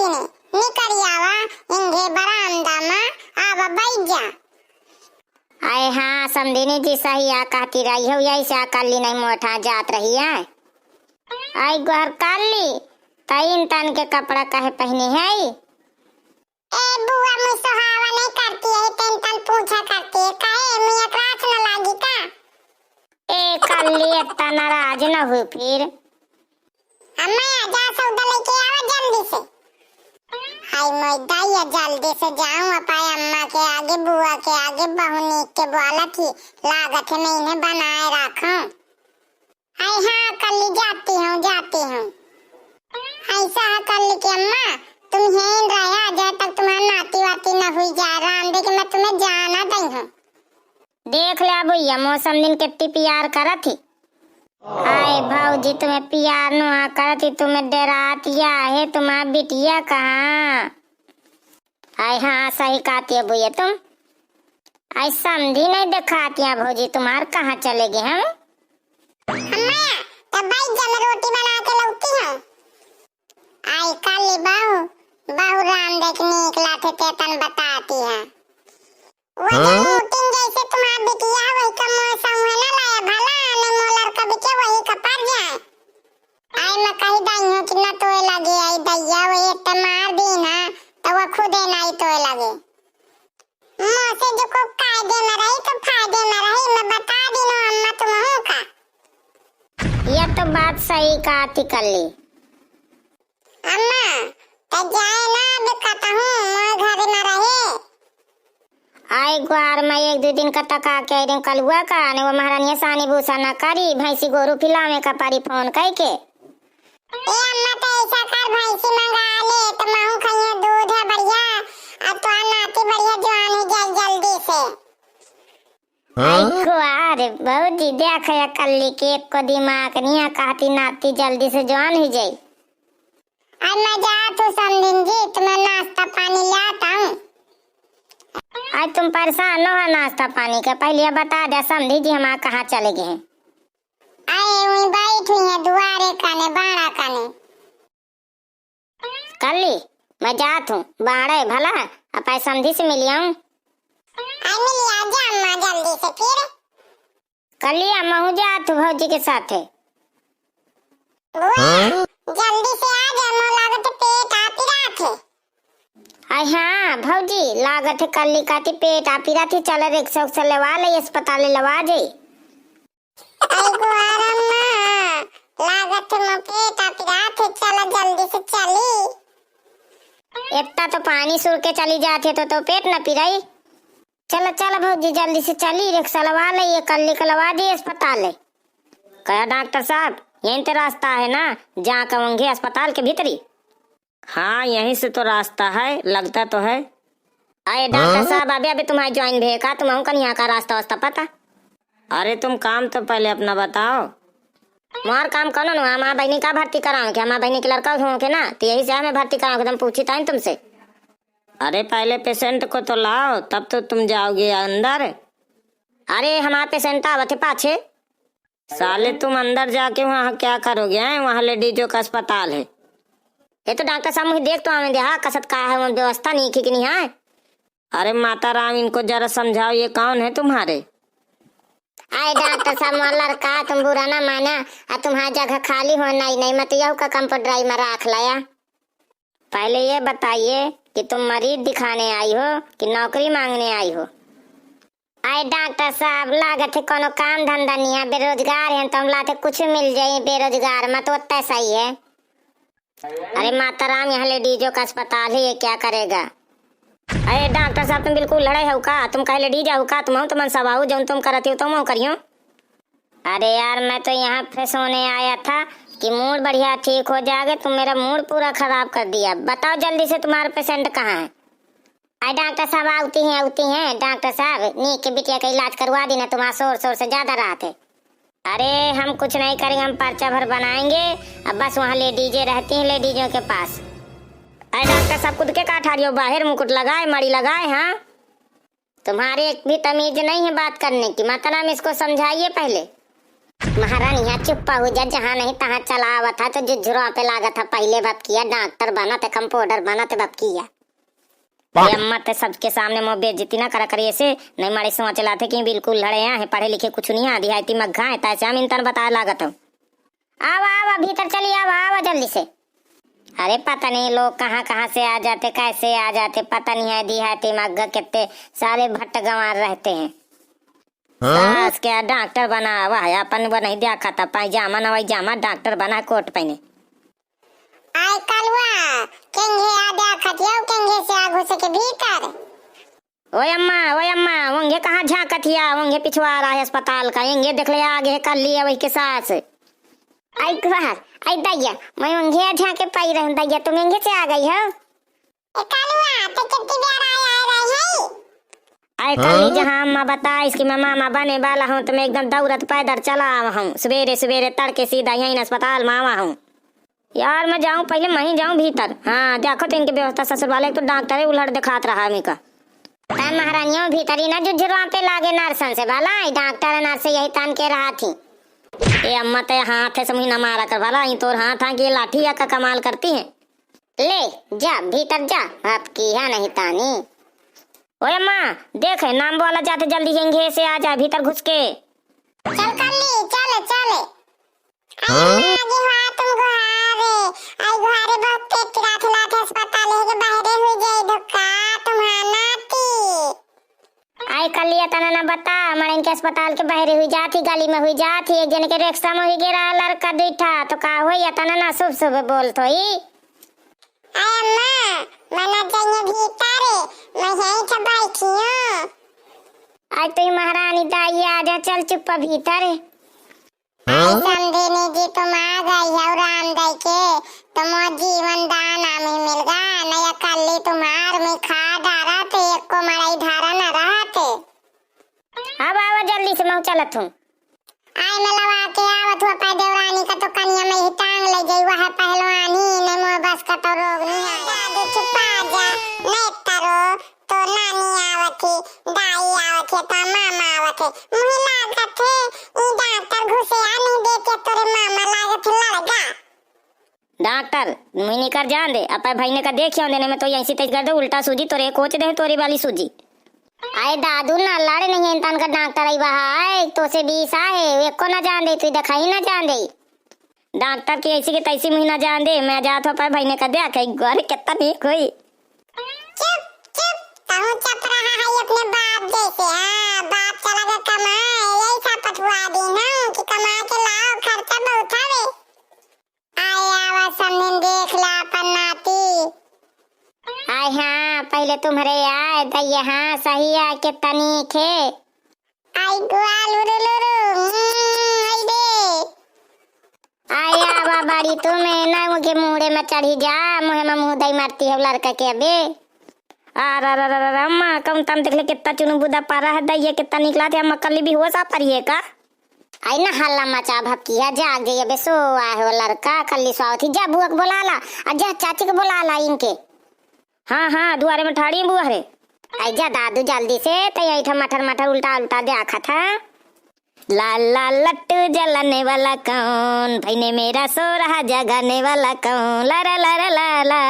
ने निकल आवा इंगे बरामदा में आवा बैठ जा। आए हाँ समझिनी जी सही आ कहती रही हो यही से कल्ली नहीं मोटा जात रही है। आई गुहर काली तीन तन के कपड़ा कहे पहनी है। ए बुआ मुझ सुहावा नहीं करती है तीन तन पूछा करती है कहे मियां क्राच न लागी का। ए कल्ली इतना नाराज न हुई फिर। अम्मा जा सौदा लेके आवा जल्दी से। हाय मैं दाइया जल्दी से जाऊं अपाय अम्मा के आगे बुआ के आगे बहुनी के बोला थी लागत है मैं इन्हें बनाए रखूं। हाय हाँ कल्ली जाती हूँ। ऐसा है कल्ली की अम्मा तुम यहीं रहा जब तक तुम्हारा नाती वाती न हुई जा राम दे के मैं तुम्हें जाना दी हूँ। देख लिया भैया मौसम दिन कितनी प्यार करा थी। आए भाऊजी तुम्हें प्यार नुआ करती तुम्हें डरातिया है तुम्हारा बिटिया कहाँ। आए हाँ सही कहती है भैया तुम। आई समझी नहीं दिखाती है भौजी तुम्हार कहाँ चले गए हम। अम्मा तब भाई जब मैं रोटी बना के लौटी हूँ। आई काली बाहु राम देखने निकला थे तेतन बताती है। वो रोटी जैसे तुम्हारा बिटिया वही का मौसम है ना लाया भला ने मोलर का बिटिया वही का पर जाए। आई मैं कही दाई हूँ कि ना तोए लगे आई दैया वही इतना मार दी ना तो वो खुद ही नहीं तोए लगे। मौसे जो को कायदे में रही तो फायदे में रही मैं बता दी ना अम्मा तुम्हें का। यह तो बात सही कहती कल्ली। अम्मा तो जाए ना अब कहता हूँ मैं घर में रहे। आई ग्वार में एक दो दिन का तका के दिन कल हुआ का ने वो महारानी सानी भूसा न करी भैंसी गोरू पिलावे का पारी फोन कह के। ए अम्मा तो ऐसा कर भैंसी मंगा ले तो महू खइयो दूध है बढ़िया अब तो नाती बढ़िया जवान हो जाए जल्दी से। आई ग्वार बहुजी देख या कल्ली के एक को दिमाग नहीं है कहती नाती जल्दी से जवान हो जाए। अब मैं जा तू समझिन जी तुम्हें नाश्ता पानी लाता हूँ। आज तुम परेशान न हो नाश्ता पानी का पहले ये बता दे समझी जी हम कहाँ चले गए हैं। आए वहीं बैठी है दुआरे काने बाड़ा काने। कल्ली मैं जात हूँ बाड़े भला अब समझी से मिल आऊँ। आई मिली आ जा अम्मा जल्दी से फिर। कल्ली अम्मा हूँ जात हूँ भौजी के साथ है। जल्दी से आ जा मोर लागत पेट आपी रात है। आई हाँ भौजी लागत है कल्ली काती पेट आपी रात है चल रिक्शा उक्सा लवा ले अस्पताल लवा जाए। आई गुआर अम्मा लागत है मोर पेट आपी रात है चल जल्दी से चली। इतना तो पानी सुर के चली जाती तो पेट न पिराई। चलो चलो भौजी जल्दी से चली रिक्शा लवा ले ये कल्ली का लवा दी अस्पताल है। कहा डॉक्टर साहब यहीं तो रास्ता है ना जहाँ कहूँगे अस्पताल के भीतरी। हाँ यहीं से तो रास्ता है लगता तो है। अरे डॉक्टर साहब अभी अभी तुम्हारी ज्वाइन भे का तुम का यहाँ का रास्ता वास्ता पता। अरे तुम काम तो पहले अपना बताओ। मार काम करो ना हमारा बहनी का भर्ती कराओ क्या हमारा बहनी के लड़का हो के ना तो यही से हमें भर्ती कराओ तुम पूछी था तुमसे। अरे पहले पेशेंट को तो लाओ तब तो तुम जाओगे अंदर। अरे हमारा पेशेंट आवत है पाछे। साले तुम अंदर जाके वहाँ क्या करोगे वहाँ लेडीजों का अस्पताल है। ये तो डॉक्टर साहब मुझे देख तो हमें देखा कसत का है व्यवस्था नहीं की नहीं है। अरे माता राम इनको जरा समझाओ ये कौन है तुम्हारे। आए डॉक्टर साहब लड़का तुम बुरा ना माना तुम्हारी जगह खाली हो नहीं मत यह का कंपाउंडर में रख लाया। पहले ये बताइए कि तुम मरीज दिखाने आई हो कि नौकरी मांगने आई हो। आए डॉक्टर साहब लागत है कोनो काम धंधा नहीं है बेरोजगार है तुम लाते कुछ मिल जाये बेरोजगार मत तो सही है। अरे माता राम यहाँ लेडीजों का अस्पताल है ये क्या करेगा। अरे डॉक्टर साहब तुम बिल्कुल लड़े हो का तुम कहे लेडीज हो का तुम सवाऊ जो तुम करती हो तुम करियो। अरे यार मैं तो यहाँ फ्रेश होने आया था कि मूड बढ़िया ठीक हो जाएगा तुम मेरा मूड पूरा खराब कर दिया। बताओ जल्दी से तुम्हारा पेशेंट कहाँ है। अरे डॉक्टर साहब आती हैं डॉक्टर साहब नी के बिटिया का इलाज करवा दी ना तुम्हारा शोर से ज्यादा राहत है। अरे हम कुछ नहीं करेंगे हम पर्चा भर बनाएंगे अब बस वहाँ लेडीजें रहती हैं लेडीजों के पास। अरे डॉक्टर साहब खुद के काठारियों बाहर मुकुट लगाए मड़ी लगाए। हाँ तुम्हारी एक भी तमीज नहीं है बात करने की। माता राम इसको समझाइए पहले। महारानी यहाँ चुप्पा हो जा, जहाँ नहीं तहाँ चला आवा था तो जुझुरा पे लागा था। पहले बाप किया डॉक्टर बना थे, कंपाउंडर बना थे बाप किया। ये अम्मा ते सबके सामने मोह बेइज्जती ना करा करिए से, नहीं मारे समझ चलाते कि बिल्कुल लड़े हैं, पढ़े लिखे कुछ नहीं है, दिहाती मग्घा है, तैसे हम इंतन बता लागत हो। आवा आवा भीतर चली, आवा आवा जल्दी से। अरे पता नहीं लोग कहाँ कहाँ से आ जाते, कैसे आ जाते पता नहीं है। दिहाती मग्घा कितने सारे भट्ट गंवार रहते हैं। सास क्या डॉक्टर बना हुआ है, अपन वो नहीं देखा था, पायजामा न जामा डॉक्टर बना, कोट पहने। आय कलवा केंगे आ देखा थियो, केंगे से आगो से के भीतर। ओए अम्मा वंगे कहाँ झाकतिया, वंगे पिछवा रहा है अस्पताल का, यंगे देख ले आगे कर लिया वही के सास। आई बाहर आई दैया, मैं वंगे झाके पाई रह दैया, तुम यंगे से आ गई हो। ए कलवा तो कितनी देर आए रही है। आई कल जहाँ अम्मा बता इसकी मैं मामा बने वाला हूँ, तो मैं एकदम दौड़त पैदल चला हूँ, सवेरे सवेरे तड़के सीधा यहीं अस्पताल में आवा हूँ। यार मैं जाऊँ पहले, मैं ही जाऊँ भीतर। हाँ देखो तो इनकी व्यवस्था ससुर वाले तो डॉक्टर उलट दिखात रहा है का। महारानियों भीतर ही ना जुझुरवा पे लागे नर्सन से भला, डॉक्टर नर्स यही तान के रहा थी। ये अम्मा ते हाथ से महीना मारा कर भला, तो हाथ आ की लाठी या का कमाल करती है। ले जा भीतर जा, आपकी है नहीं तानी। ओए अम्मा देख नाम बोला जाते, जल्दी यहीं से आ जा भीतर घुस के। चल कल्ली चले चले। आगे हुआ तुम गुहारे, आई गुहारे बहुत पेट रात लात अस्पताल है के बाहर हुई जाए धक्का तुम्हारा नाती। आई कलिया तना ना बता, हमारे इनके अस्पताल के बाहर हुई जाती, गली में हुई जाती, एक जन के रिक्शा में हुई गिरा लड़का बैठा, तो का हुई या तना ना शुभ शुभ बोल तो ही। आय अम्मा मना जाइए भीतर, मैं यहीं से बैठी हूँ। आज तो महारानी दाई आ जा, चल चुप्पा भीतर। समझेने जी तुम आ गई है राम दाई के, तुम जीवन दान हमें मिल गया, नया कल्ली तुम्हार में खा डारा थे, एक को मराई धारा न रहा थे। अब आवा जल्दी से मैं चलत हूँ। आय मैं लवा के आवत हुआ पै देवरानी का तो कन्या में ही टांग ले गई, वह पहलवानी ने मोह बस का तो रोग नहीं है। दादी चुपा जा, नहीं तरो तो नानी आवत थी, दाई आवत थी, तो मामा आवत है, मुझे लागत थे ई डॉक्टर घुसे आ नहीं देते, तोरे मामा लागत लड़गा। डॉक्टर मुझे कर जान दे, अब भाई ने का देखियो देने में तो यहीं तेज कर दे, उल्टा सूजी तोरे कोच दे तोरी वाली सूजी। आए दादू ना लड़ नहीं इंसान का डॉक्टर आई बहा तो से 20 आए, एक को ना जान दे, तू दिखाई ना जान दे। डॉक्टर की ऐसी की तैसी मुझे ना जान दे, मैं जात हो पाए भाई ने का दे कहीं घर कितना नहीं कोई। चुप चुप कहूँ चुप रहा है अपने बाप जैसे। हाँ बाप चला गया कमाए, यही सा पटुआ दी ना कि कमा के लाओ, खर्चा बहुत हवे। आए आवा सामने देख ला अपन नाती। आए हाँ पहले तुम्हारे आए दैया, हाँ सही है के तनीक है। आई गुआल उरुलुरु आई दे। आए आवा बाड़ी तुम्हें ना मुझे मुहरे में चढ़ी जा, मुहे में मुँह दई मारती है लड़का के अबे। अम्मा कम तम देख ले कितना चुनु बुदा पा रहा है दैया, कितना निकला थे अम्मा कल भी हुआ सा परिए का। आई ना हल्ला मचा भकिया जाग गई अबे, सो आए हो लड़का कल सो थी, जा बुआ को बुला ला, जा चाची को बुला ला इनके। हाँ दुआरे में ठाड़ी बुआ रे। आई जा दादू जल्दी से, तैयारी मटर मटर उल्टा उल्टा देखा था। लाल लाल लट्टू जलाने वाला कौन, भाई ने मेरा सो रहा जगाने वाला कौन, ला ला ला ला ला।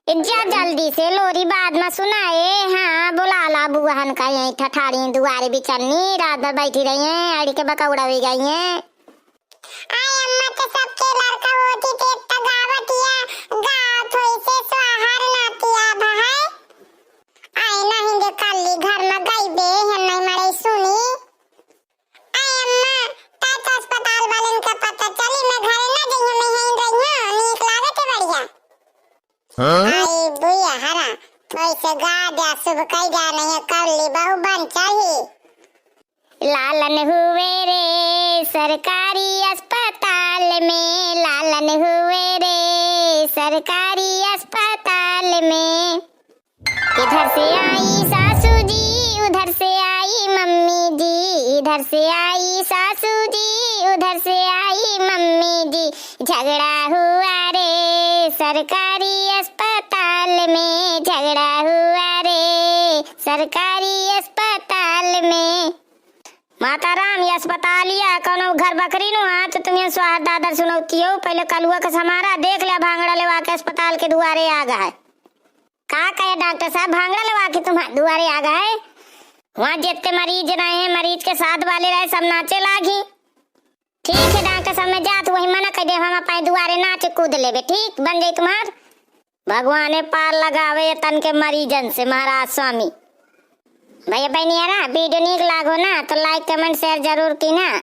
जा जल्दी से लोरी बाद में सुनाए। हाँ बुला ला बुआहन का, यही ठठाड़ी दुआरे बिचरनी रात भर बैठी रही है, अड़ी के बकौड़ा भी गई है। आई अम्मा तो सबके लड़का होती थे गावतिया, गाव थोई से स्वाहार नातिया भाई। आई नहीं दे कल्ली घर में गई बे, हम नहीं मरे सुनी। आई अम्मा ता अस्पताल वाले का पता चली, मैं घर ना गई, मैं यहीं रही हूं, नीक लागत है बढ़िया। आई बुया हरा थोई से गा दे, शुभ कई जा नहीं कल्ली बहु बन चाहिए। लालन हुए रे सरकारी अस्पताल में, लालन हुए रे सरकारी अस्पताल में। इधर से आई सासू जी, उधर से आई मम्मी जी, इधर से आई सासू जी, उधर से आई मम्मी जी। झगड़ा हुआ रे सरकारी अस्पताल में, झगड़ा हुआ रे सरकारी अस्पताल में। माता राम ये अस्पताल बता लिया कौन घर बकरी नु तो तुम्हें स्वाद दादर सुनौती हो। पहले कलुआ का समारा देख लिया, भांगड़ा लेवा के अस्पताल के दुआरे आ गए। का कहे डॉक्टर साहब, भांगड़ा लेवा के तुम्हारे दुआरे आ गए? वहाँ जितने मरीज रहे हैं, मरीज के साथ वाले रहे, सब नाचे लागी। ठीक है डॉक्टर साहब, मैं जात वही मना कर दे, हम अपने दुआरे नाच कूद लेबे, ठीक बन जाये तुम्हार। भगवान पार लगावे तन के मरीजन से महाराज स्वामी। भैया बहनियारा वीडियो नीक लागो ना तो लाइक कमेंट शेयर जरूर की ना।